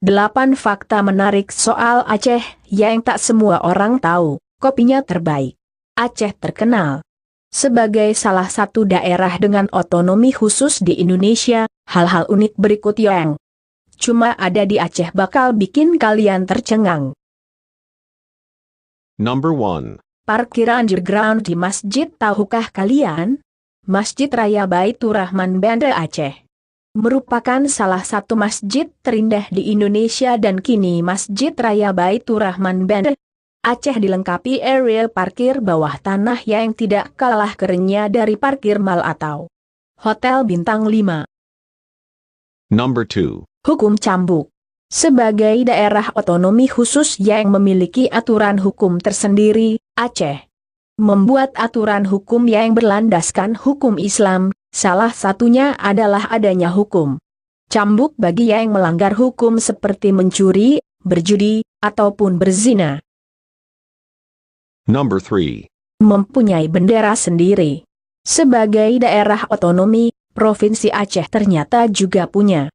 8 fakta menarik soal Aceh yang tak semua orang tahu. Kopinya terbaik. Aceh terkenal sebagai salah satu daerah dengan otonomi khusus di Indonesia. Hal-hal unik berikut yang cuma ada di Aceh bakal bikin kalian tercengang. Number 1. Parkiran underground di masjid. Tahukah kalian? Masjid Raya Baitur Rahman Banda Aceh merupakan salah satu masjid terindah di Indonesia dan kini Masjid Raya Baitur Rahman Banda Aceh dilengkapi area parkir bawah tanah yang tidak kalah kerennya dari parkir mal atau hotel bintang 5. Number 2. Hukum cambuk. Sebagai daerah otonomi khusus yang memiliki aturan hukum tersendiri, Aceh membuat aturan hukum yang berlandaskan hukum Islam, salah satunya adalah adanya hukum cambuk bagi yang melanggar hukum seperti mencuri, berjudi, ataupun berzina. Number 3. Mempunyai bendera sendiri. Sebagai daerah otonomi, Provinsi Aceh ternyata juga punya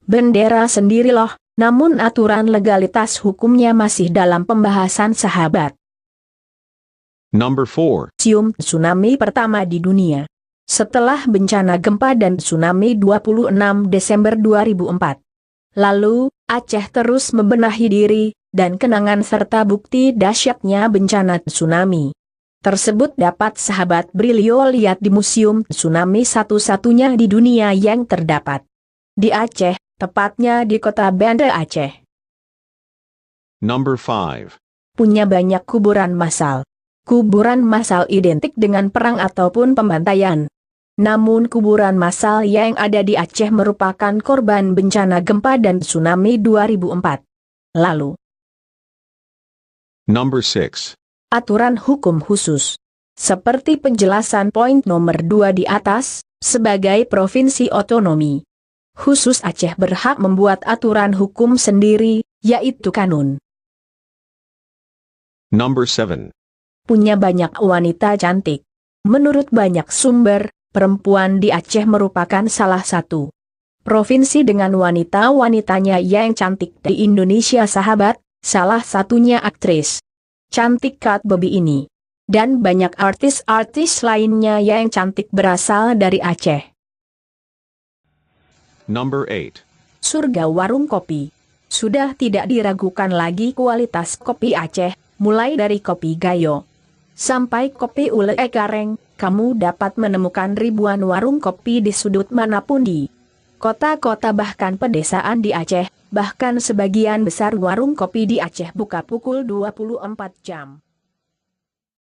bendera sendiri loh, namun aturan legalitas hukumnya masih dalam pembahasan sahabat. Number 4. Museum tsunami pertama di dunia. Setelah bencana gempa dan tsunami 26 Desember 2004. Lalu, Aceh terus membenahi diri, dan kenangan serta bukti dahsyatnya bencana tsunami tersebut dapat sahabat Brilio lihat di Museum Tsunami satu-satunya di dunia yang terdapat di Aceh, tepatnya di kota Banda Aceh. Number 5. Punya banyak kuburan massal. Kuburan massal identik dengan perang ataupun pembantaian. Namun kuburan massal yang ada di Aceh merupakan korban bencana gempa dan tsunami 2004 lalu. Number 6. Aturan hukum khusus. Seperti penjelasan poin nomor 2 di atas, sebagai provinsi otonomi khusus Aceh berhak membuat aturan hukum sendiri, yaitu kanun. Number 7. Punya banyak wanita cantik. Menurut banyak sumber, perempuan di Aceh merupakan salah satu provinsi dengan wanita-wanitanya yang cantik di Indonesia sahabat, salah satunya aktris cantik Kat Bobby ini. Dan banyak artis-artis lainnya yang cantik berasal dari Aceh. Number 8. Surga warung kopi. Sudah tidak diragukan lagi kualitas kopi Aceh, mulai dari kopi Gayo sampai kopi ule kareng, kamu dapat menemukan ribuan warung kopi di sudut manapun di kota-kota bahkan pedesaan di Aceh, bahkan sebagian besar warung kopi di Aceh buka pukul 24 jam.